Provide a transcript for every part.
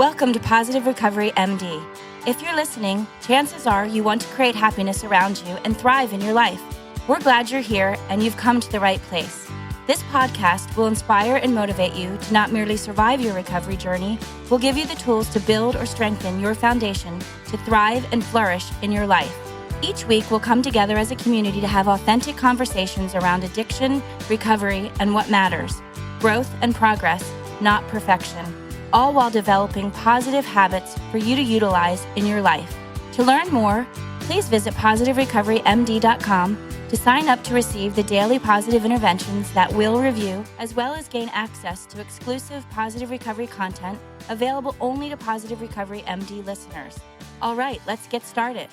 Welcome to Positive Recovery MD. If you're listening, chances are you want to create happiness around you and thrive in your life. We're glad you're here and you've come to the right place. This podcast will inspire and motivate you to not merely survive your recovery journey, we'll give you the tools to build or strengthen your foundation to thrive and flourish in your life. Each week, we'll come together as a community to have authentic conversations around addiction, recovery, and what matters. Growth and progress, not perfection. All while developing positive habits for you to utilize in your life. To learn more, please visit positiverecoverymd.com to sign up to receive the daily positive interventions that we'll review, as well as gain access to exclusive Positive Recovery content available only to Positive Recovery MD listeners. All right, let's get started.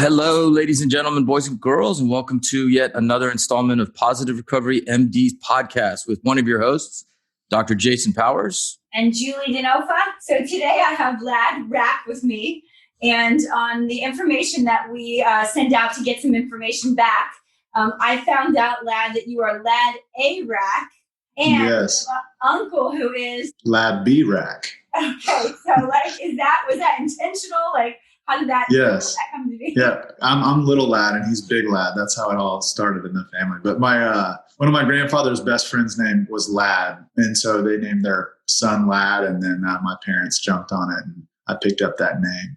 Hello, ladies and gentlemen, boys and girls, and welcome to yet another installment of Positive Recovery MD's podcast with one of your hosts, Dr. Jason Powers. And Julie Denofa. So today I have Lad Rack with me. And on the information that we send out to get some information back, I found out, Lad, that you are Lad A. Rack. And yes. Uncle who is Lad B. Rack. Okay, so was that intentional? How did that, yes. That come to be? Yeah, I'm little Lad and he's big Lad. That's how it all started in the family. But my one of my grandfather's best friends' name was Lad, and so they named their son Lad, and then my parents jumped on it, and I picked up that name.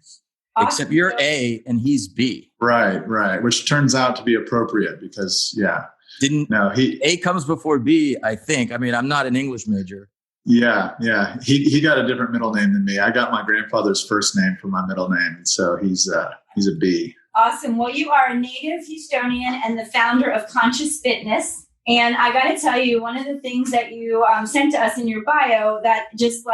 Awesome. Except you're A and he's B. Right. Which turns out to be appropriate because A comes before B, I think. I mean, I'm not an English major. Yeah. He got a different middle name than me. I got my grandfather's first name for my middle name, and so he's a B. Awesome. Well, you are a native Houstonian and the founder of Conscious Fitness. And I got to tell you, one of the things that you sent to us in your bio that just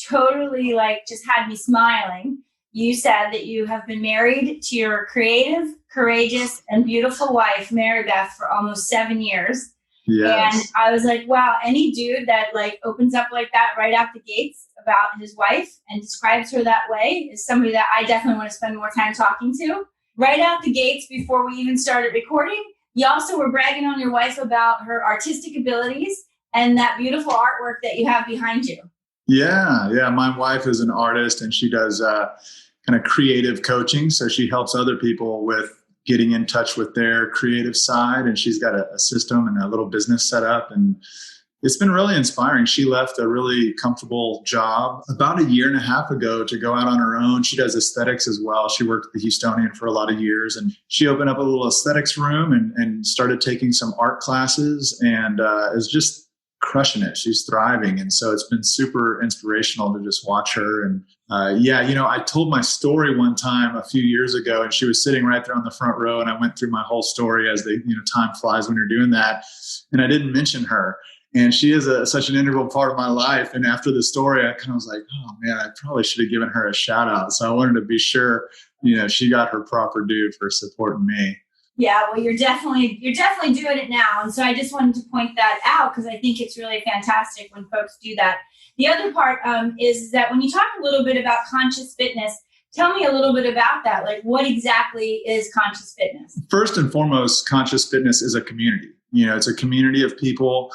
totally just had me smiling. You said that you have been married to your creative, courageous, and beautiful wife, Mary Beth, for almost 7 years. Yes. And I was like, wow, any dude that opens up like that right out the gates about his wife and describes her that way is somebody that I definitely want to spend more time talking to. Right out the gates before we even started recording, you also were bragging on your wife about her artistic abilities and that beautiful artwork that you have behind you. Yeah. My wife is an artist and she does kind of creative coaching. So she helps other people with getting in touch with their creative side. And she's got a system and a little business set up. And it's been really inspiring. She left a really comfortable job about 1.5 years ago to go out on her own. She does aesthetics as well. She worked at the Houstonian for a lot of years. And she opened up a little aesthetics room and started taking some art classes and is just crushing it. She's thriving. And so it's been super inspirational to just watch her. And I told my story one time a few years ago and she was sitting right there on the front row and I went through my whole story as time flies when you're doing that. And I didn't mention her. And she is such an integral part of my life. And after the story, I kind of was like, oh man, I probably should have given her a shout out. So I wanted to be sure, she got her proper due for supporting me. Yeah, well, you're definitely doing it now. And so I just wanted to point that out because I think it's really fantastic when folks do that. The other part is that when you talk a little bit about conscious fitness, tell me a little bit about that. What exactly is conscious fitness? First and foremost, conscious fitness is a community. It's a community of people,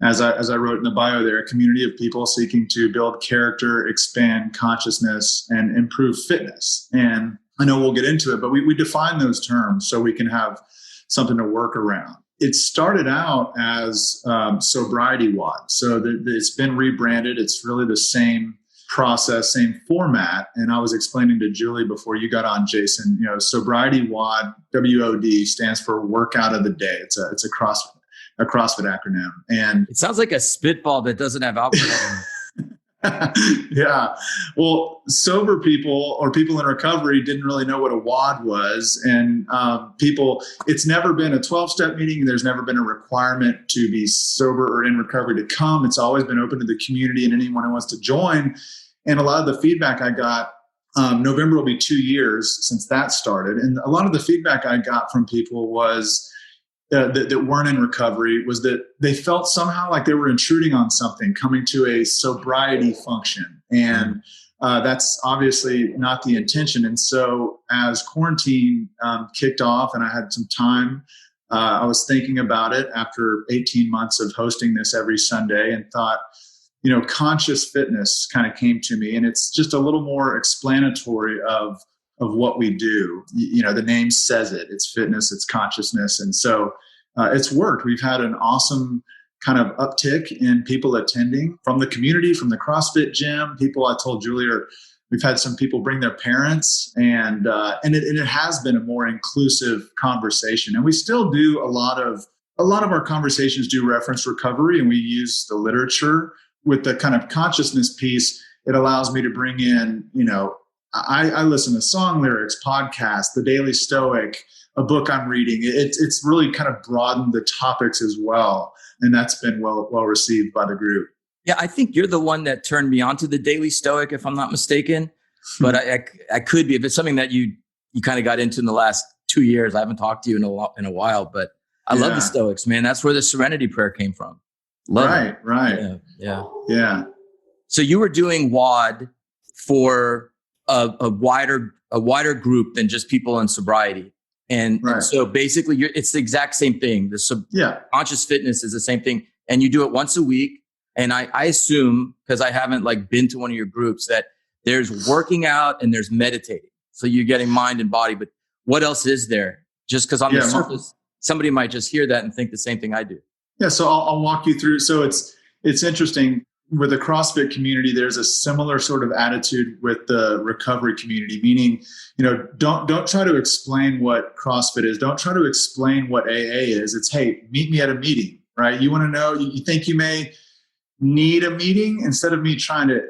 as I wrote in the bio there, a community of people seeking to build character, expand consciousness, and improve fitness. And I know we'll get into it, but we define those terms so we can have something to work around. It started out as Sobriety WOD. So it's been rebranded. It's really the same process, same format. And I was explaining to Julie before you got on, Jason, Sobriety WOD, WOD stands for Workout of the Day. It's a CrossFit acronym. And it sounds like a spitball that doesn't have alcohol. Yeah. Well, sober people or people in recovery didn't really know what a WOD was. And it's never been a 12-step meeting. There's never been a requirement to be sober or in recovery to come. It's always been open to the community and anyone who wants to join. And a lot of the feedback I got, November will be 2 years since that started. And a lot of the feedback I got from people was that weren't in recovery was that they felt somehow like they were intruding on something, coming to a sobriety function. And that's obviously not the intention. And so as quarantine kicked off and I had some time, I was thinking about it after 18 months of hosting this every Sunday and thought, conscious fitness kind of came to me, and it's just a little more explanatory of what we do. The name says it. It's fitness, it's consciousness. And so it's worked. We've had an awesome kind of uptick in people attending from the community, from the CrossFit gym. People, I told Julia, we've had some people bring their parents, and it has been a more inclusive conversation. And we still do a lot of our conversations do reference recovery, and we use the literature. With the kind of consciousness piece, it allows me to bring in, I listen to song lyrics, podcasts, The Daily Stoic, a book I'm reading. It's really kind of broadened the topics as well. And that's been well received by the group. Yeah, I think you're the one that turned me on to The Daily Stoic, if I'm not mistaken. But I could be, if it's something that you kind of got into in the last 2 years. I haven't talked to you in a while, but I love the Stoics, man. That's where the Serenity Prayer came from. Right. Yeah. So you were doing WOD for a wider group than just people in sobriety. And so basically it's the exact same thing. Conscious fitness is the same thing. And you do it once a week. And I assume, because I haven't been to one of your groups, that there's working out and there's meditating. So you're getting mind and body, but what else is there? Just because on the surface, somebody might just hear that and think the same thing I do. Yeah. So I'll walk you through. So it's interesting. With the CrossFit community, there's a similar sort of attitude with the recovery community, meaning, don't try to explain what CrossFit is. Don't try to explain what AA is. It's, hey, meet me at a meeting, right? You want to know, you think you may need a meeting, instead of me trying to,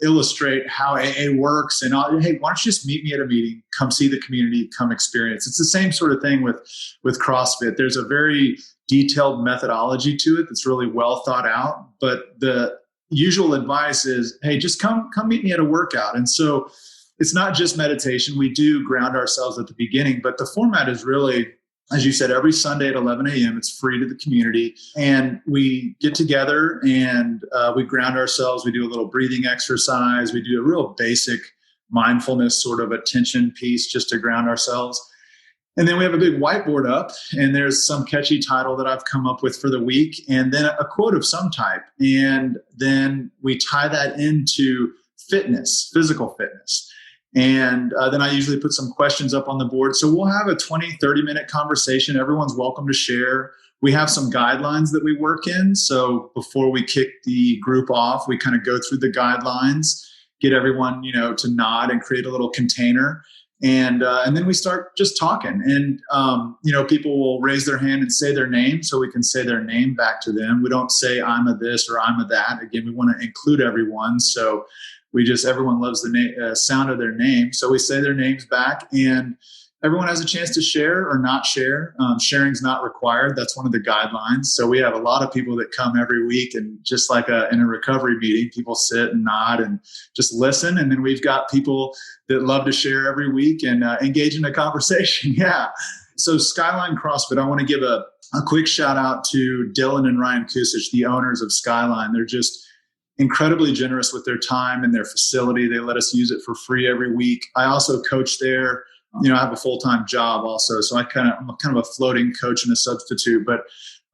illustrate how AA works and all, hey, why don't you just meet me at a meeting, come see the community, come experience. It's the same sort of thing with CrossFit. There's a very detailed methodology to it that's really well thought out, but the usual advice is, hey, just come meet me at a workout. And so it's not just meditation. We do ground ourselves at the beginning, but the format is really, as you said, every Sunday at 11 a.m. It's free to the community. And we get together and we ground ourselves. We do a little breathing exercise. We do a real basic mindfulness sort of attention piece just to ground ourselves. And then we have a big whiteboard up, and there's some catchy title that I've come up with for the week, and then a quote of some type. And then we tie that into fitness, physical fitness. And then I usually put some questions up on the board. So we'll have a 20, 30-minute conversation. Everyone's welcome to share. We have some guidelines that we work in. So before we kick the group off, we kind of go through the guidelines, get everyone, to nod and create a little container. And then we start just talking, and people will raise their hand and say their name, so we can say their name back to them. We don't say I'm a this or I'm a that. Again, we want to include everyone, so everyone loves the sound of their name. So we say their names back, and everyone has a chance to share or not share. Sharing's not required. That's one of the guidelines. So we have a lot of people that come every week, and just like in a recovery meeting, people sit and nod and just listen. And then we've got people that love to share every week and engage in a conversation. Yeah. So Skyline CrossFit, I want to give a quick shout out to Dylan and Ryan Kusich, the owners of Skyline. They're just incredibly generous with their time and their facility. They let us use it for free every week. I also coach there. I have a full-time job also, so I'm kind of a floating coach and a substitute. But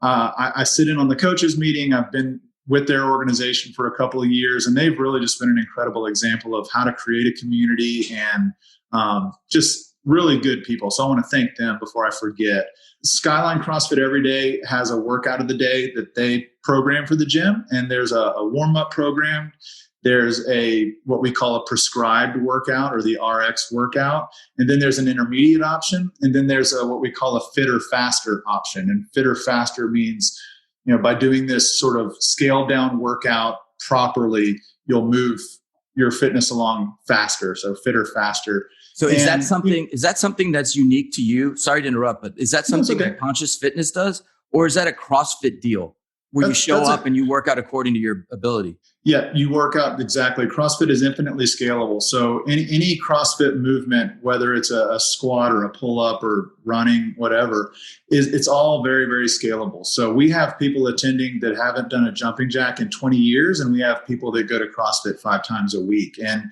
I sit in on the coaches meeting. I've been with their organization for a couple of years, and they've really just been an incredible example of how to create a community and just really good people. So I want to thank them before I forget. Skyline CrossFit Every Day has a workout of the day that they program for the gym, and there's a warm-up program. There's what we call a prescribed workout, or the RX workout. And then there's an intermediate option. And then there's what we call a fitter, faster option. And fitter, faster means, by doing this sort of scaled down workout properly, you'll move your fitness along faster. So fitter, faster. So is that something that's unique to you? Sorry to interrupt, but is that something that Conscious Fitness does? Or is that a CrossFit deal where you show up and you work out according to your ability? Yeah, you work out exactly. CrossFit is infinitely scalable. So any CrossFit movement, whether it's a squat or a pull-up or running, whatever, it's all very, very scalable. So we have people attending that haven't done a jumping jack in 20 years, and we have people that go to CrossFit 5 times a week. And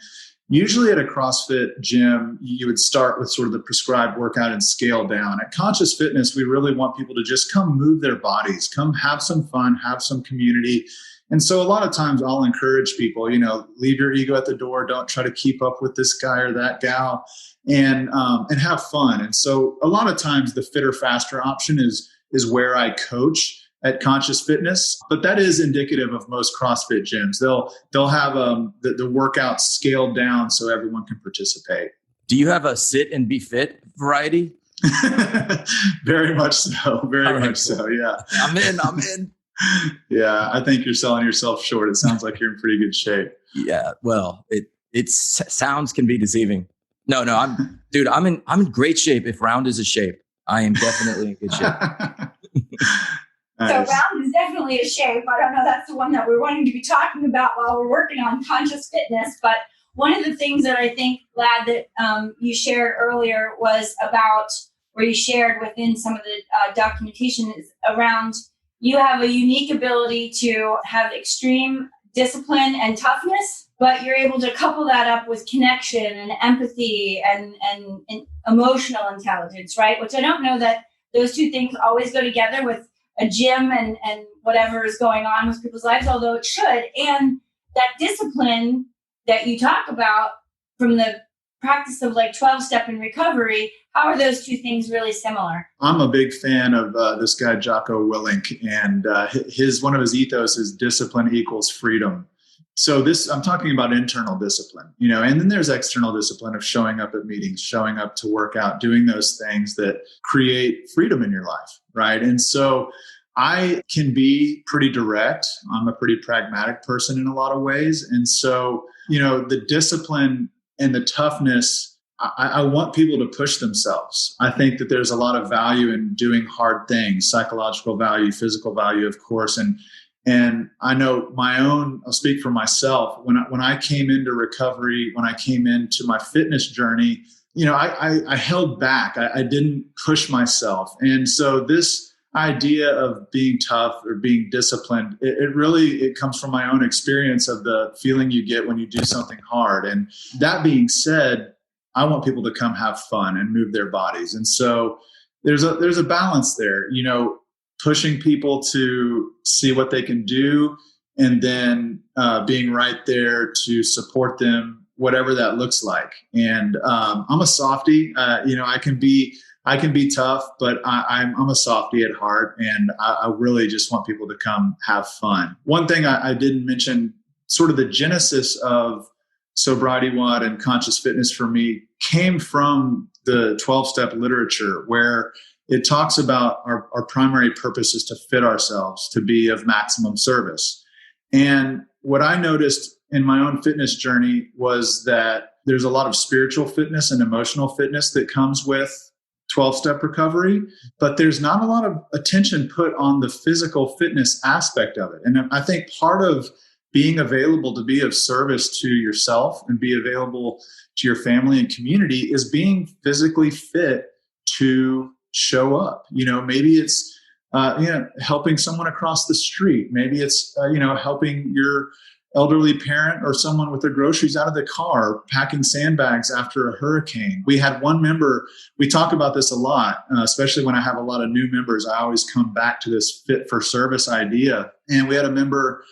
Usually at a CrossFit gym, you would start with sort of the prescribed workout and scale down. At Conscious Fitness, we really want people to just come move their bodies, come have some fun, have some community. And so a lot of times I'll encourage people, leave your ego at the door. Don't try to keep up with this guy or that gal, and have fun. And so a lot of times the fitter, faster option is where I coach at Conscious Fitness, but that is indicative of most CrossFit gyms. They'll have the workout scaled down so everyone can participate. Do you have a sit and be fit variety? Very much so. Very much so. Yeah. I'm in. Yeah. I think you're selling yourself short. It sounds like you're in pretty good shape. Yeah. Well, it sounds can be deceiving. No, I'm in great shape. If round is a shape, I am definitely in good shape. Nice. So round is definitely a shape. I don't know, that's the one that we're wanting to be talking about while we're working on Conscious Fitness. But one of the things that I think, Lad, that you shared earlier was about, or you shared within some of the documentation, is around you have a unique ability to have extreme discipline and toughness, but you're able to couple that up with connection and empathy and emotional intelligence, right? Which I don't know that those two things always go together with a gym and whatever is going on with people's lives, although it should. And that discipline that you talk about from the practice of like 12-step in recovery, how are those two things really similar? I'm a big fan of this guy, Jocko Willink, and one of his ethos is discipline equals freedom. So I'm talking about internal discipline, and then there's external discipline of showing up at meetings, showing up to work out, doing those things that create freedom in your life, right? And so I can be pretty direct. I'm a pretty pragmatic person in a lot of ways. And so, the discipline and the toughness, I want people to push themselves. I think that there's a lot of value in doing hard things, psychological value, physical value, of course. And I know I'll speak for myself. When I came into recovery, when I came into my fitness journey, I held back. I didn't push myself. And so this idea of being tough or being disciplined, it comes from my own experience of the feeling you get when you do something hard. And that being said, I want people to come have fun and move their bodies. And so there's a balance there, pushing people to see what they can do, and then being right there to support them, whatever that looks like. And I'm a softie. I can be tough, but I'm a softie at heart, and I really just want people to come have fun. One thing I didn't mention, sort of the genesis of Sobriety WOD and Conscious Fitness for me came from the 12-step literature, where it talks about our primary purpose is to fit ourselves, to be of maximum service. And what I noticed in my own fitness journey was that there's a lot of spiritual fitness and emotional fitness that comes with 12-step recovery, but there's not a lot of attention put on the physical fitness aspect of it. And I think part of being available to be of service to yourself and be available to your family and community is being physically fit to show up. Maybe it's helping someone across the street. Maybe it's helping your elderly parent or someone with their groceries out of the car, packing sandbags after a hurricane. We had one member, we talk about this a lot, especially when I have a lot of new members. I always come back to this fit for service idea. And we had a member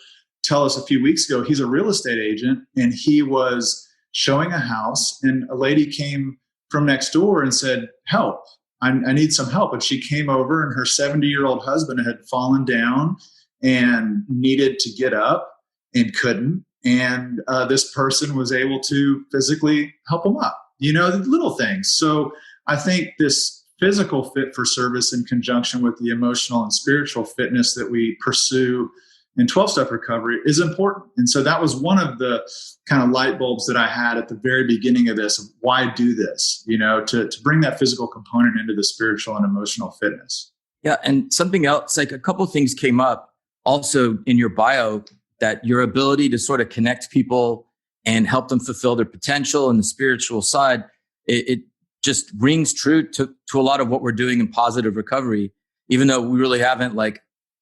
tell us a few weeks ago, he's a real estate agent, and he was showing a house, and a lady came from next door and said, help. I need some help. And she came over, and her 70-year-old husband had fallen down and needed to get up and couldn't. And this person was able to physically help him up, the little things. So I think this physical fit for service in conjunction with the emotional and spiritual fitness that we pursue in 12-step recovery is important. And so that was one of the kind of light bulbs that I had at the very beginning of this, of why do this, to bring that physical component into the spiritual and emotional fitness. Yeah. And something else, like a couple of things came up also in your bio, that your ability to sort of connect people and help them fulfill their potential and the spiritual side, it just rings true to a lot of what we're doing in positive recovery, even though we really haven't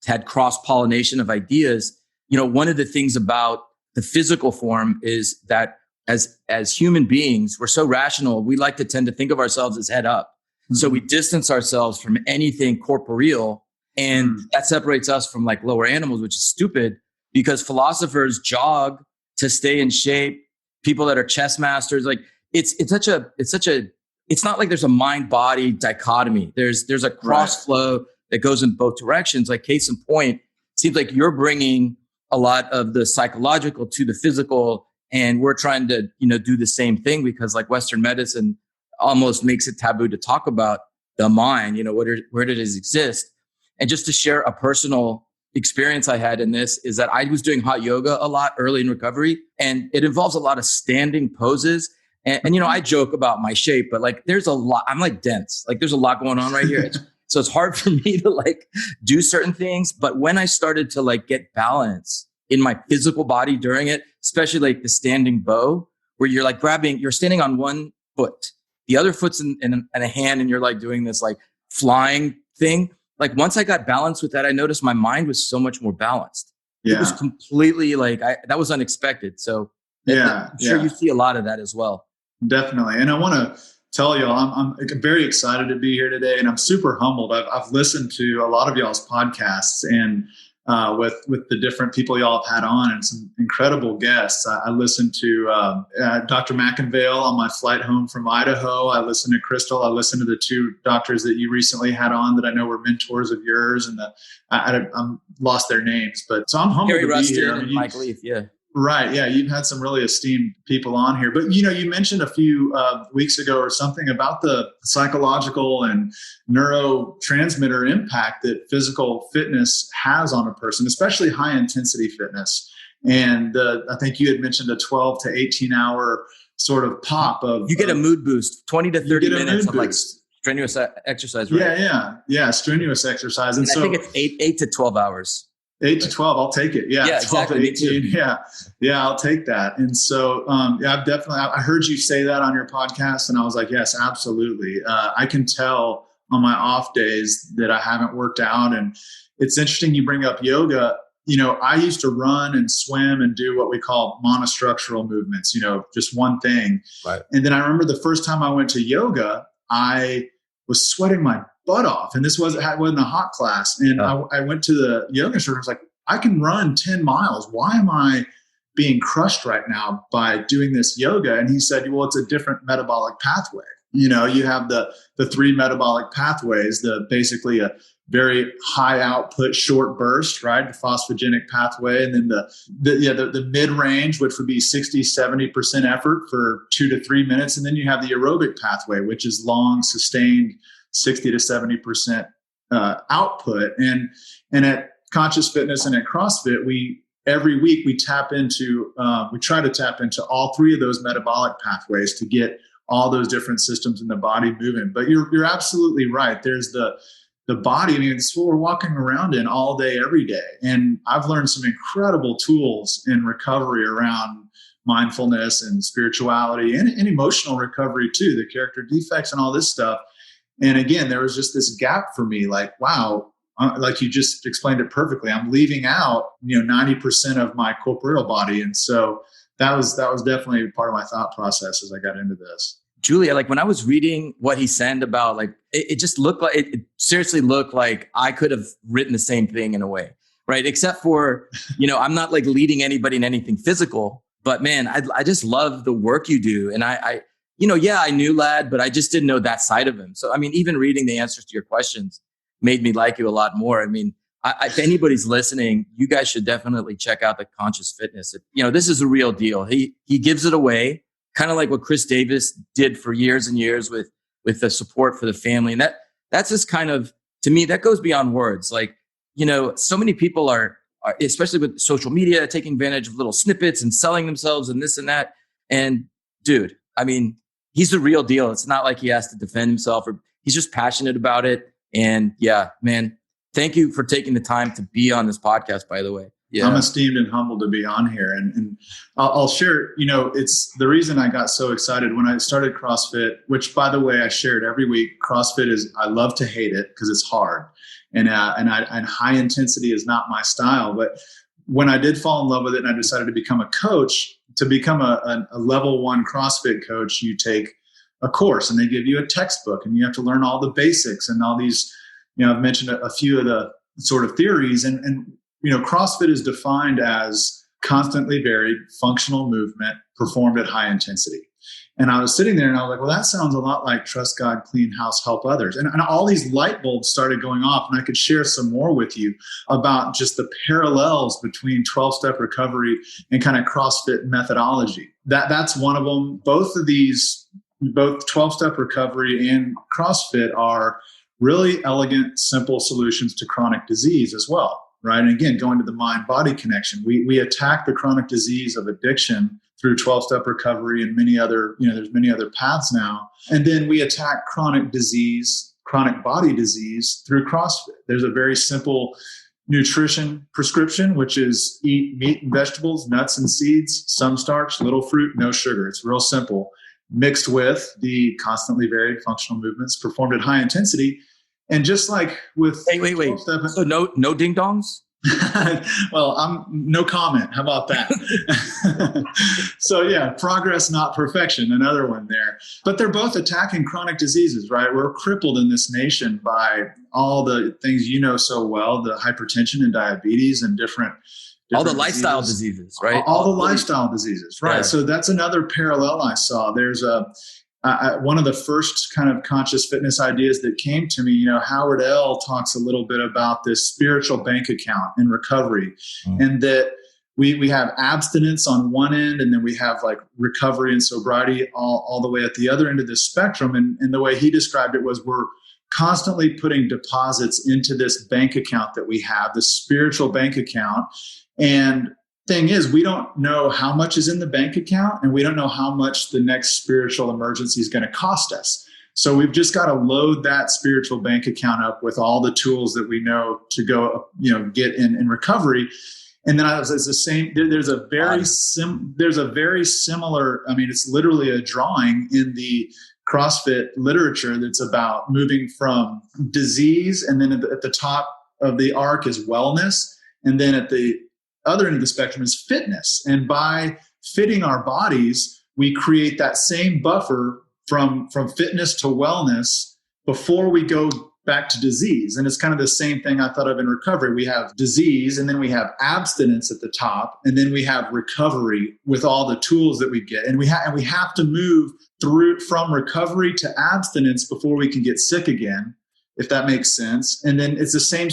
had cross-pollination of ideas. One of the things about the physical form is that as human beings, we're so rational. We like to tend to think of ourselves as head up. Mm-hmm. So we distance ourselves from anything corporeal. And that separates us from like lower animals, which is stupid because philosophers jog to stay in shape. People that are chess masters, like it's not like there's a mind body dichotomy. There's a cross flow that goes in both directions. Like case in point, it seems like you're bringing a lot of the psychological to the physical, and we're trying to, do the same thing because like Western medicine almost makes it taboo to talk about the mind, where did it exist? And just to share a personal experience I had in this is that I was doing hot yoga a lot early in recovery, and it involves a lot of standing poses. And I joke about my shape, but like there's a lot, I'm like dense, like there's a lot going on right here. So it's hard for me to like do certain things. But when I started to like get balance in my physical body during it, especially like the standing bow, where you're like you're standing on one foot, the other foot's in a hand, and you're like doing this like flying thing. Like once I got balanced with that, I noticed my mind was so much more balanced. Yeah. It was completely like, that was unexpected. So I'm sure you see a lot of that as well. Definitely. And I want to tell y'all, I'm very excited to be here today, and I'm super humbled. I've listened to a lot of y'all's podcasts, and with the different people y'all have had on and some incredible guests. I listened to Dr. McInvale on my flight home from Idaho. I listened to Crystal. I listened to the two doctors that you recently had on that I know were mentors of yours, and I'm lost their names, but so I'm humbled Gary to be Rustin here. And Mike Leaf, yeah. Right. Yeah. You've had some really esteemed people on here, but you mentioned a few weeks ago or something about the psychological and neurotransmitter impact that physical fitness has on a person, especially high intensity fitness. And I think you had mentioned a 12 to 18 hour sort of pop of, you get a mood boost, 20 to 30 minutes of like strenuous exercise. Right? Yeah. Strenuous exercise. And so I think it's 8 to 12 hours. 8 to 12, I'll take it. Yeah, 12 exactly. to 18. Yeah, I'll take that. And so, I heard you say that on your podcast, and I was like, yes, absolutely. I can tell on my off days that I haven't worked out. And it's interesting you bring up yoga. I used to run and swim and do what we call monostructural movements, just one thing. Right. And then I remember the first time I went to yoga, I was sweating my butt off. And this wasn't a hot class. And I went to the yoga instructor. I was like, I can run 10 miles. Why am I being crushed right now by doing this yoga? And he said, well, it's a different metabolic pathway. You have the three metabolic pathways, basically a very high output, short burst, right? The phosphogenic pathway. And then the mid range, which would be 60, 70% effort for 2 to 3 minutes. And then you have the aerobic pathway, which is long, sustained, 60 to 70% output. And at Conscious Fitness and at CrossFit, every week we try to tap into all three of those metabolic pathways to get all those different systems in the body moving. But you're absolutely right. There's the body. I mean, it's what we're walking around in all day, every day. And I've learned some incredible tools in recovery around mindfulness and spirituality and emotional recovery too, the character defects and all this stuff. And again, there was just this gap for me, like, wow, like you just explained it perfectly. I'm leaving out, 90% of my corporeal body. And so that was definitely part of my thought process as I got into this. Julia, like when I was reading what he said about, like, it just looked like, it seriously looked like I could have written the same thing in a way, right? Except for, I'm not like leading anybody in anything physical, but man, I just love the work you do. And I knew Lad, but I just didn't know that side of him. So, I mean, even reading the answers to your questions made me like you a lot more. I mean, if anybody's listening, you guys should definitely check out the Conscious Fitness. This is a real deal. He gives it away, kind of like what Chris Davis did for years and years with the support for the family. And that's just kind of, to me, that goes beyond words. Like, so many people are, especially with social media, taking advantage of little snippets and selling themselves and this and that. And dude, I mean, he's the real deal. It's not like he has to defend himself, or he's just passionate about it. And yeah, man, thank you for taking the time to be on this podcast, by the way. Yeah. I'm esteemed and humbled to be on here. And I'll share, it's the reason I got so excited when I started CrossFit, which, by the way, I shared every week. CrossFit I love to hate it because it's hard. And high intensity is not my style. But when I did fall in love with it and I decided to become a coach, to become a level 1 CrossFit coach, you take a course and they give you a textbook and you have to learn all the basics and all these, I've mentioned a few of the sort of theories and CrossFit is defined as constantly varied functional movement performed at high intensity. And I was sitting there and I was like, well, that sounds a lot like trust God, clean house, help others. And all these light bulbs started going off, and I could share some more with you about just the parallels between 12-step recovery and kind of CrossFit methodology. That's one of them. Both of these, both 12-step recovery and CrossFit are really elegant, simple solutions to chronic disease as well. Right. And again, going to the mind-body connection, we attack the chronic disease of addiction through 12-step recovery and many other, there's many other paths now. And then we attack chronic disease, chronic body disease through CrossFit. There's a very simple nutrition prescription, which is eat meat and vegetables, nuts and seeds, some starch, little fruit, no sugar. It's real simple, mixed with the constantly varied functional movements performed at high intensity. And just like with wait. So no ding dongs? Well, I'm no comment. How about that? So yeah, progress, not perfection. Another one there. But they're both attacking chronic diseases, right? We're crippled in this nation by all the things so well, the hypertension and diabetes and different all the lifestyle diseases, right? All the lifestyle diseases, right? Yeah. So that's another parallel I saw. There's one of the first kind of conscious fitness ideas that came to me, Howard L. talks a little bit about this spiritual bank account in recovery, and that we have abstinence on one end, and then we have like recovery and sobriety all the way at the other end of the spectrum. And the way he described it was we're constantly putting deposits into this bank account that we have, the spiritual bank account. And thing is, we don't know how much is in the bank account, and we don't know how much the next spiritual emergency is going to cost us. So we've just got to load that spiritual bank account up with all the tools that we know to go, get in recovery. And then it's the same. There's a very similar. I mean, it's literally a drawing in the CrossFit literature that's about moving from disease, and then at the top of the arc is wellness, and then at the other end of the spectrum is fitness. And by fitting our bodies, we create that same buffer from fitness to wellness before we go back to disease. And it's kind of the same thing I thought of in recovery. We have disease, and then we have abstinence at the top, and then we have recovery with all the tools that we get. And we have to move through from recovery to abstinence before we can get sick again, if that makes sense. And then it's the same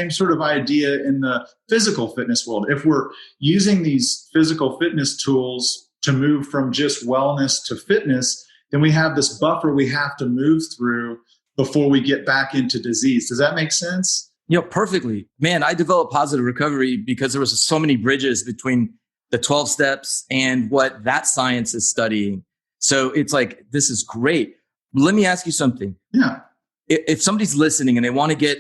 sort of idea in the physical fitness world. If we're using these physical fitness tools to move from just wellness to fitness, then we have this buffer we have to move through before we get back into disease. Does that make sense? Perfectly. Man, I developed positive recovery because there was so many bridges between the 12 steps and what that science is studying. So it's like, this is great. Let me ask you something. Yeah. If somebody's listening and they want to get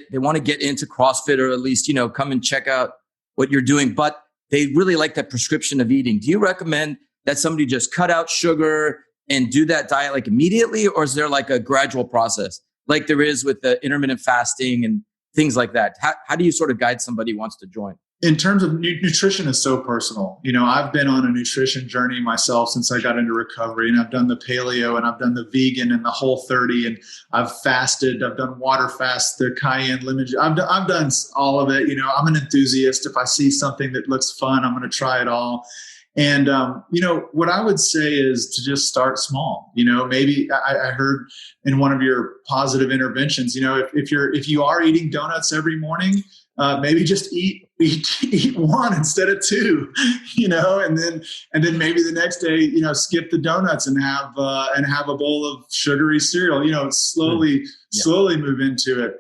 into CrossFit, or at least, come and check out what you're doing, but they really like that prescription of eating, do you recommend that somebody just cut out sugar and do that diet like immediately? Or is there like a gradual process like there is with the intermittent fasting and things like that? How do you sort of guide somebody who wants to join? In terms of nutrition is so personal. I've been on a nutrition journey myself since I got into recovery, and I've done the paleo, and I've done the vegan and the Whole30, and I've fasted. I've done water fast, the cayenne lemon. I've done all of it. I'm an enthusiast. If I see something that looks fun, I'm going to try it all. And, what I would say is to just start small. Maybe I heard in one of your positive interventions, if you are eating donuts every morning, maybe just eat one instead of two, and then maybe the next day, skip the donuts and have a bowl of sugary cereal, slowly move into it.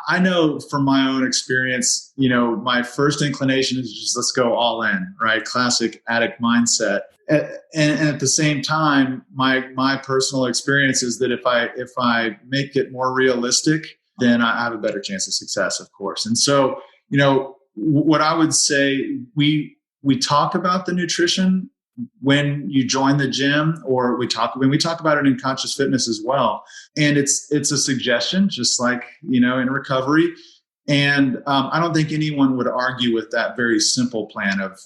I know from my own experience, my first inclination is just let's go all in, right? Classic addict mindset. And at the same time, my personal experience is that if I make it more realistic, then I have a better chance of success, of course. And so, what I would say, we talk about the nutrition when you join the gym, or when we talk about it in conscious fitness as well. And it's a suggestion, just like, in recovery. And I don't think anyone would argue with that very simple plan of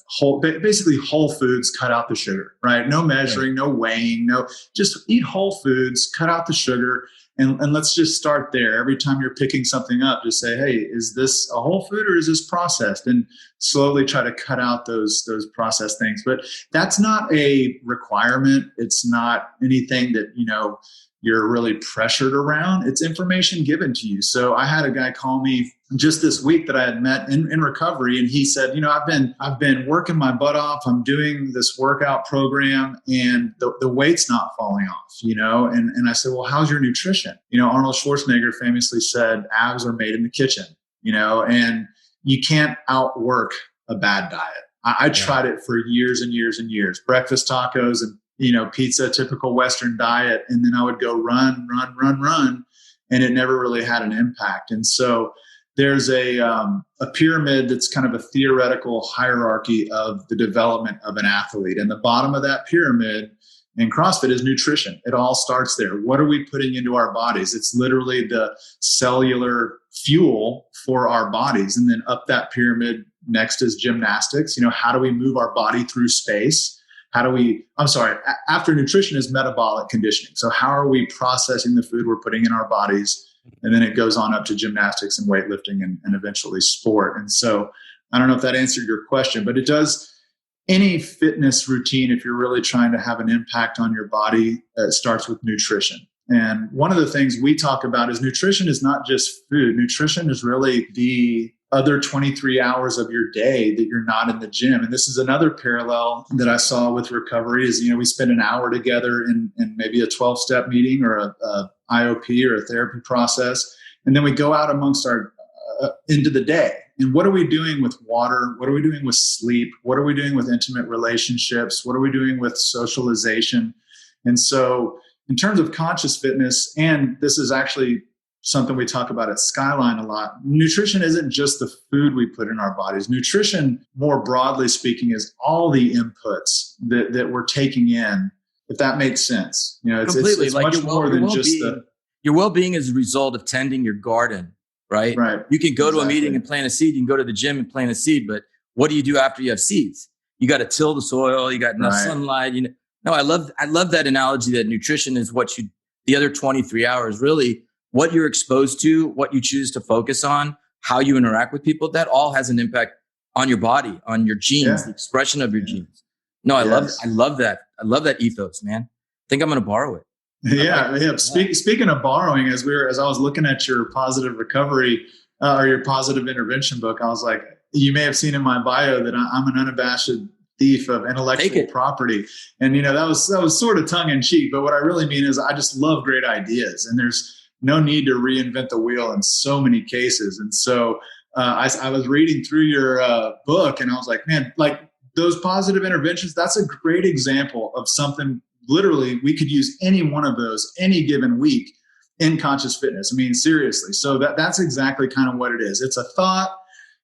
basically whole foods, cut out the sugar, right? No measuring, no weighing, just eat whole foods, cut out the sugar. And let's just start there. Every time you're picking something up, just say, hey, is this a whole food or is this processed? And slowly try to cut out those processed things. But that's not a requirement. It's not anything that, you're really pressured around. It's information given to you. So I had a guy call me just this week that I had met in recovery. And he said, I've been working my butt off. I'm doing this workout program and the weight's not falling off, and I said, well, how's your nutrition? Arnold Schwarzenegger famously said, abs are made in the kitchen, and you can't outwork a bad diet. I tried it for years and years and years, breakfast tacos and pizza, typical Western diet. And then I would go run. And it never really had an impact. And so there's a pyramid that's kind of a theoretical hierarchy of the development of an athlete. And the bottom of that pyramid in CrossFit is nutrition. It all starts there. What are we putting into our bodies? It's literally the cellular fuel for our bodies. And then up that pyramid next is gymnastics. How do we move our body through space? After nutrition is metabolic conditioning. So how are we processing the food we're putting in our bodies? And then it goes on up to gymnastics and weightlifting and eventually sport. And so I don't know if that answered your question, but it does. Any fitness routine, if you're really trying to have an impact on your body, starts with nutrition. And one of the things we talk about is nutrition is not just food. Nutrition is really the other 23 hours of your day that you're not in the gym. And this is another parallel that I saw with recovery is, we spend an hour together in maybe a 12-step meeting or a IOP or a therapy process. And then we go out amongst into the day. And what are we doing with water? What are we doing with sleep? What are we doing with intimate relationships? What are we doing with socialization? And so in terms of conscious fitness, and this is actually something we talk about at Skyline a lot, nutrition isn't just the food we put in our bodies. Nutrition, more broadly speaking, is all the inputs that we're taking in, if that makes sense. Completely. It's much more than just your well-being is a result of tending your garden, right? Right. You can go to a meeting and plant a seed. You can go to the gym and plant a seed, but what do you do after you have seeds? You got to till the soil. You got enough sunlight. No, I love that analogy that nutrition is the other 23 hours, really what you're exposed to, what you choose to focus on, how you interact with people, that all has an impact on your body, on your genes, the expression of your genes. No, I love that. I love that ethos, man. I think I'm going to borrow it. Yeah. Speaking of borrowing, as I was looking at your positive recovery or your positive intervention book, I was like, you may have seen in my bio that I'm an unabashed thief of intellectual property. And, that was sort of tongue in cheek, but what I really mean is I just love great ideas, and there's no need to reinvent the wheel in so many cases. And so I was reading through your book, and I was like, man, like those positive interventions, that's a great example of something. Literally, we could use any one of those any given week in conscious fitness. I mean, seriously. So that's exactly kind of what it is. It's a thought,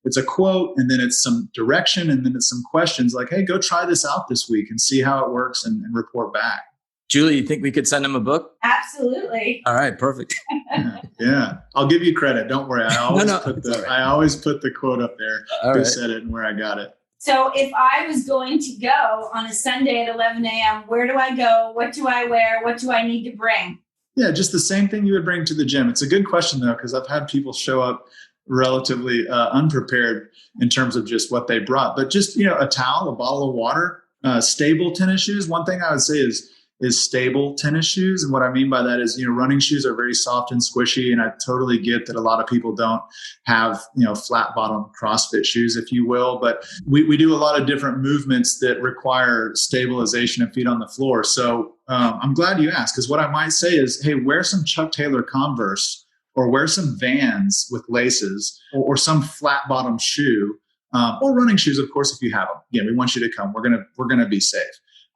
it's a quote, and then it's some direction, and then it's some questions like, hey, go try this out this week and see how it works and report back. Julie, you think we could send him a book? Absolutely. All right, perfect. Yeah. I'll give you credit. Don't worry. I always put the quote up there. Who said it and where I got it. So if I was going to go on a Sunday at 11 a.m., where do I go? What do I wear? What do I need to bring? Yeah, just the same thing you would bring to the gym. It's a good question, though, because I've had people show up relatively unprepared in terms of just what they brought. But just, a towel, a bottle of water, stable tennis shoes. One thing I would say is stable tennis shoes. And what I mean by that is, running shoes are very soft and squishy. And I totally get that a lot of people don't have, flat bottom CrossFit shoes, if you will. But we do a lot of different movements that require stabilization of feet on the floor. So I'm glad you asked, because what I might say is, hey, wear some Chuck Taylor Converse, or wear some Vans with laces, or some flat bottom shoe, or running shoes, of course, if you have them. Again, we want you to come. We're gonna be safe.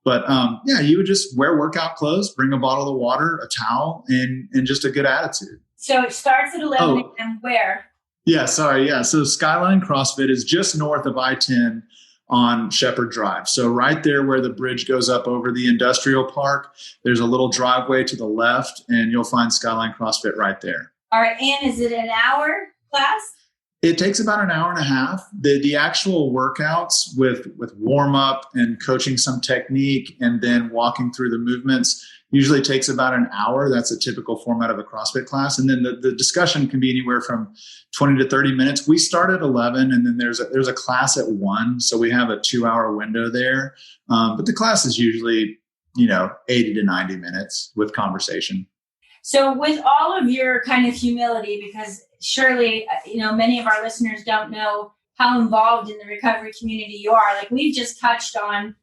But you would just wear workout clothes, bring a bottle of water, a towel, and just a good attitude. So it starts at 11 a.m. Where? Yeah, sorry. Yeah. So Skyline CrossFit is just north of I-10 on Shepherd Drive. So right there where the bridge goes up over the industrial park, there's a little driveway to the left, and you'll find Skyline CrossFit right there. All right. And is it an hour class? It takes about an hour and a half. The actual workouts with warm up and coaching some technique and then walking through the movements usually takes about an hour. That's a typical format of a CrossFit class. And then the discussion can be anywhere from 20 to 30 minutes. We start at 11 and then there's a class at 1. So we have a 2-hour window there. But the class is usually, 80 to 90 minutes with conversation. So with all of your kind of humility, because surely, many of our listeners don't know how involved in the recovery community you are. Like we've just touched on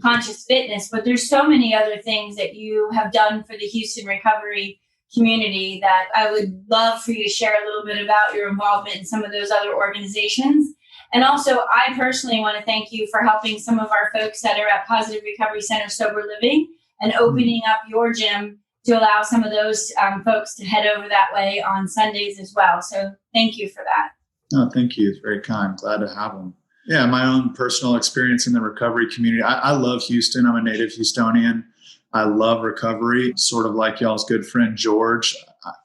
conscious fitness, but there's so many other things that you have done for the Houston recovery community that I would love for you to share a little bit about your involvement in some of those other organizations. And also, I personally want to thank you for helping some of our folks that are at Positive Recovery Center Sober Living and opening up your gym to allow some of those folks to head over that way on Sundays as well. So thank you for that. Oh, thank you. It's very kind. Glad to have them. Yeah, my own personal experience in the recovery community. I love Houston. I'm a native Houstonian. I love recovery, sort of like y'all's good friend, George.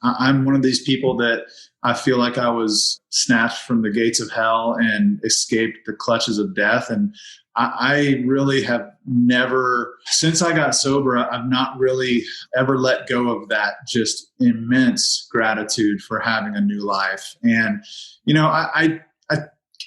I'm one of these people that I feel like I was snatched from the gates of hell and escaped the clutches of death. And I really have never, since I got sober, I've not really ever let go of that just immense gratitude for having a new life. And,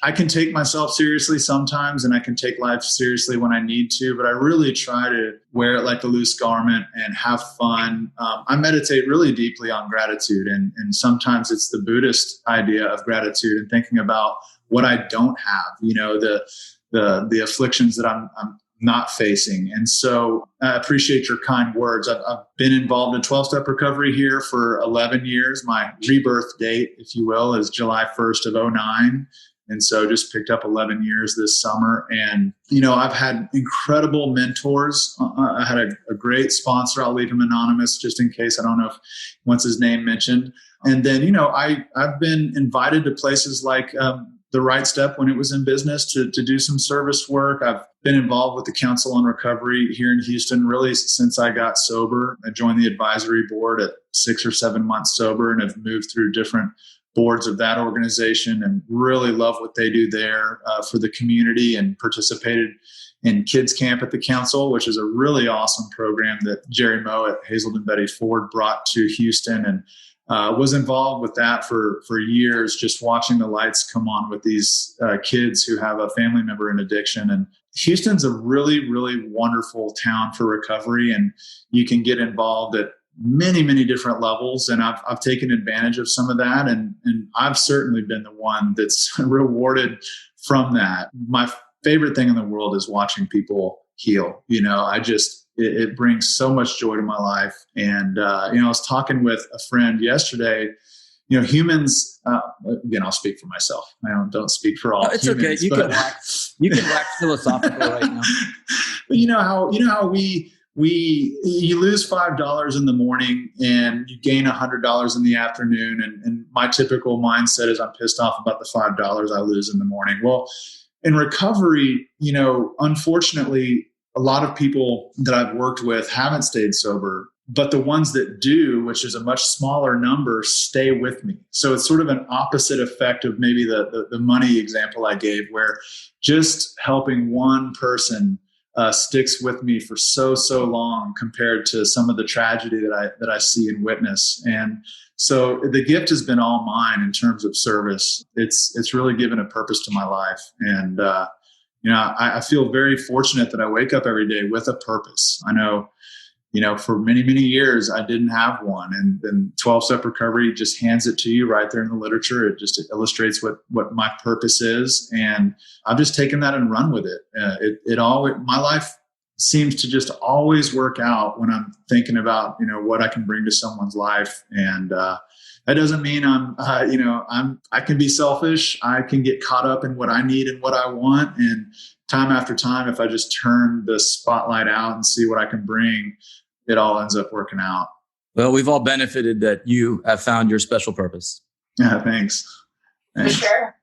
I can take myself seriously sometimes and I can take life seriously when I need to, but I really try to wear it like a loose garment and have fun. I meditate really deeply on gratitude and sometimes it's the Buddhist idea of gratitude and thinking about what I don't have, the afflictions that I'm not facing. And so I appreciate your kind words. I've been involved in 12-step recovery here for 11 years. My rebirth date, if you will, is July 1st of 2009. And so just picked up 11 years this summer. And, I've had incredible mentors. I had a great sponsor. I'll leave him anonymous just in case. I don't know if he wants his name mentioned. And then, I've been invited to places like The Right Step when it was in business to do some service work. I've been involved with the Council on Recovery here in Houston really since I got sober. I joined the advisory board at 6 or 7 months sober and have moved through different boards of that organization and really love what they do there for the community and participated in Kids Camp at the council, which is a really awesome program that Jerry Moe at Hazelden Betty Ford brought to Houston and was involved with that for years, just watching the lights come on with these kids who have a family member in addiction. And Houston's a really, really wonderful town for recovery, and you can get involved at many, many different levels. And I've taken advantage of some of that. And I've certainly been the one that's rewarded from that. My favorite thing in the world is watching people heal. It brings so much joy to my life. And, I was talking with a friend yesterday, humans, again, I'll speak for myself. I don't speak for all humans. It's okay. You can wax philosophical right now. But how you lose $5 in the morning and you gain $100 in the afternoon. And my typical mindset is I'm pissed off about the $5 I lose in the morning. Well, in recovery, unfortunately, a lot of people that I've worked with haven't stayed sober, but the ones that do, which is a much smaller number, stay with me. So it's sort of an opposite effect of maybe the money example I gave, where just helping one person sticks with me for so long compared to some of the tragedy that I see and witness. And so the gift has been all mine in terms of service. It's really given a purpose to my life. And, I feel very fortunate that I wake up every day with a purpose. I know, for many, many years, I didn't have one. And then 12-step recovery just hands it to you right there in the literature. It just illustrates what my purpose is. And I've just taken that and run with it. My life seems to just always work out when I'm thinking about, what I can bring to someone's life. And that doesn't mean I can be selfish. I can get caught up in what I need and what I want. And time after time, if I just turn the spotlight out and see what I can bring, it all ends up working out. Well, we've all benefited that you have found your special purpose. Yeah, thanks. For sure.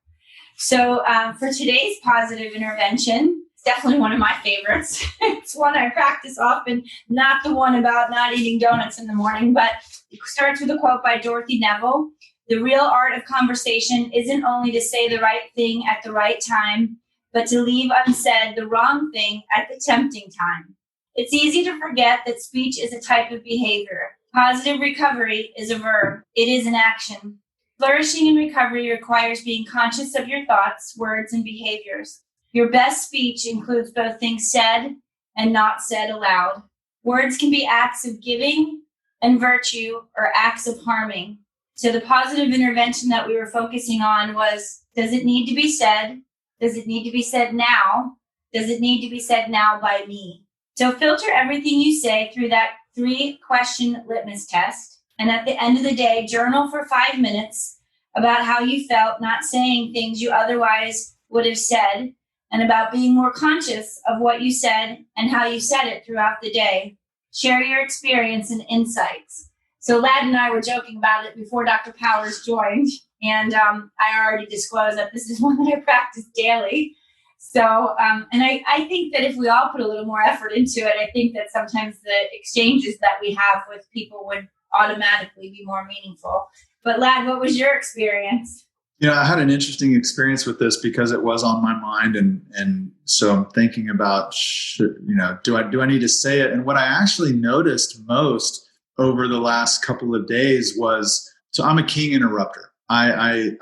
So for today's positive intervention, it's definitely one of my favorites. It's one I practice often, not the one about not eating donuts in the morning, but it starts with a quote by Dorothy Neville, The real art of conversation isn't only to say the right thing at the right time, but to leave unsaid the wrong thing at the tempting time. It's easy to forget that speech is a type of behavior. Positive recovery is a verb. It is an action. Flourishing in recovery requires being conscious of your thoughts, words, and behaviors. Your best speech includes both things said and not said aloud. Words can be acts of giving and virtue or acts of harming. So the positive intervention that we were focusing on was, does it need to be said? Does it need to be said now? Does it need to be said now by me? So filter everything you say through that 3-question litmus test. And at the end of the day, journal for 5 minutes about how you felt not saying things you otherwise would have said, and about being more conscious of what you said and how you said it throughout the day. Share your experience and insights. So Ladd and I were joking about it before Dr. Powers joined, and I already disclosed that this is one that I practice daily. So, and I think that if we all put a little more effort into it, I think that sometimes the exchanges that we have with people would automatically be more meaningful. But Ladd, what was your experience? I had an interesting experience with this because it was on my mind, and so I'm thinking about, do I need to say it? And what I actually noticed most over the last couple of days was, so I'm a king interrupter. I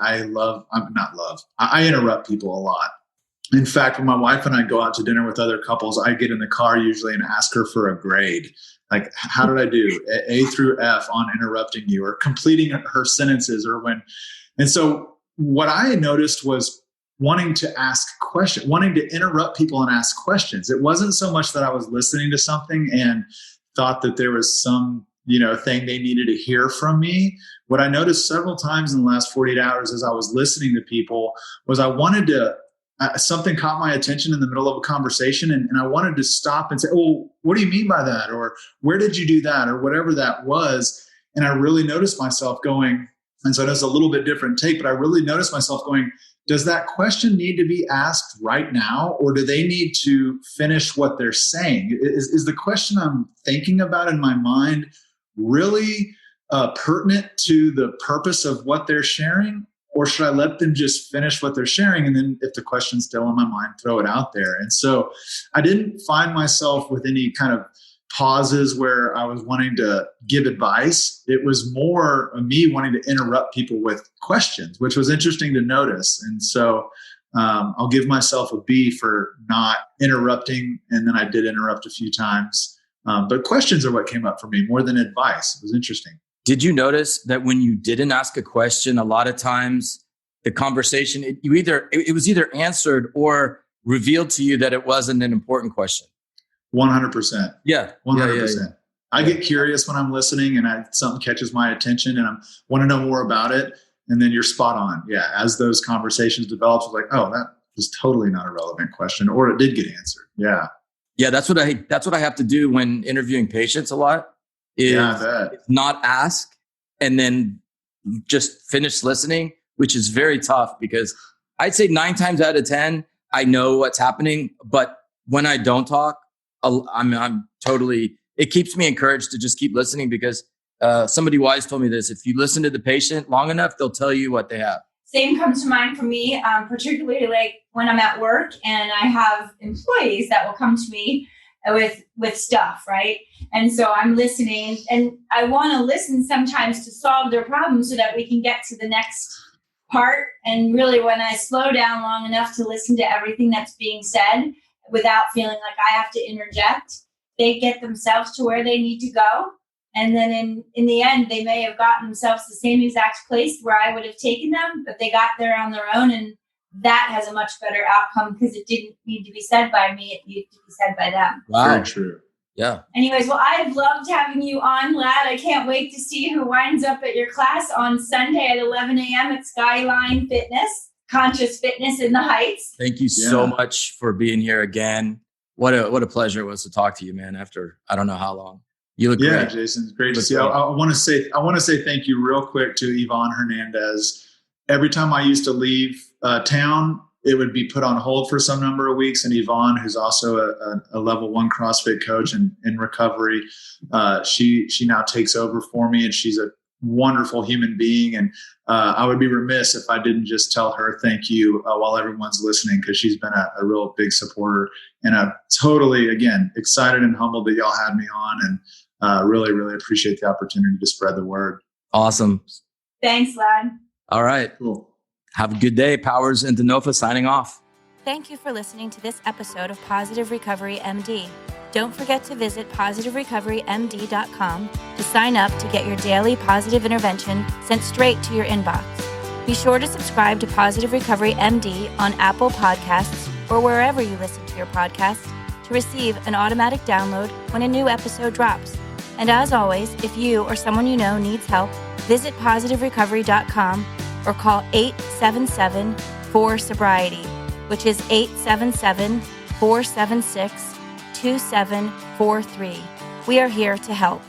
interrupt people a lot. In fact, when my wife and I go out to dinner with other couples, I get in the car usually and ask her for a grade. Like, how did I do? A through F on interrupting you or completing her sentences and so what I noticed was wanting to ask questions, wanting to interrupt people and ask questions. It wasn't so much that I was listening to something and thought that there was some, thing they needed to hear from me. What I noticed several times in the last 48 hours as I was listening to people was I wanted to, something caught my attention in the middle of a conversation, and I wanted to stop and say, oh, what do you mean by that? Or where did you do that? Or whatever that was. And I really noticed myself going, and so it's a little bit different take, but I really noticed myself going, does that question need to be asked right now? Or do they need to finish what they're saying? Is the question I'm thinking about in my mind really pertinent to the purpose of what they're sharing? Or should I let them just finish what they're sharing? And then if the question's still in my mind, throw it out there. And so I didn't find myself with any kind of pauses where I was wanting to give advice. It was more of me wanting to interrupt people with questions, which was interesting to notice. And so I'll give myself a B for not interrupting. And then I did interrupt a few times. But questions are what came up for me more than advice. It was interesting. Did you notice that when you didn't ask a question, a lot of times the conversation, it was either answered or revealed to you that it wasn't an important question? 100%. Yeah. 100%. Yeah. I get curious when I'm listening and something catches my attention and I want to know more about it. And then you're spot on. Yeah. As those conversations develop, it's like, oh, that was totally not a relevant question, or it did get answered. Yeah. Yeah. That's what I have to do when interviewing patients a lot. Is not ask and then just finish listening, which is very tough because I'd say 9 times out of 10, I know what's happening. But when I don't talk, I'm totally, it keeps me encouraged to just keep listening because somebody wise told me this. If you listen to the patient long enough, they'll tell you what they have. Same comes to mind for me, particularly like when I'm at work and I have employees that will come to me with stuff, right? And so I'm listening and I want to listen sometimes to solve their problems so that we can get to the next part. And really when I slow down long enough to listen to everything that's being said without feeling like I have to interject, they get themselves to where they need to go. And then in the end, they may have gotten themselves the same exact place where I would have taken them, but they got there on their own. And that has a much better outcome because it didn't need to be said by me. It needed to be said by them. Wow. Very true. Yeah. Anyways, well, I've loved having you on, Ladd. I can't wait to see who winds up at your class on Sunday at 11 a.m. at Skyline Fitness, Conscious Fitness in the Heights. Thank you so much for being here again. What a pleasure it was to talk to you, man, after I don't know how long. You look great. Yeah, Jason, it's great to see you. I want to say thank you real quick to Yvonne Hernandez. Every time I used to leave town, it would be put on hold for some number of weeks. And Yvonne, who's also a level 1 CrossFit coach and in recovery, she now takes over for me. And she's a wonderful human being. And I would be remiss if I didn't just tell her thank you while everyone's listening, because she's been a real big supporter. And I'm totally, again, excited and humbled that y'all had me on, and really, really appreciate the opportunity to spread the word. Awesome. Thanks, lad. All right. Cool. Have a good day. Powers and Denofa signing off. Thank you for listening to this episode of Positive Recovery MD. Don't forget to visit positiverecoverymd.com to sign up to get your daily positive intervention sent straight to your inbox. Be sure to subscribe to Positive Recovery MD on Apple Podcasts or wherever you listen to your podcasts to receive an automatic download when a new episode drops. And as always, if you or someone you know needs help, visit positiverecovery.com or call 877-4-SOBRIETY, which is 877-476-2743. We are here to help.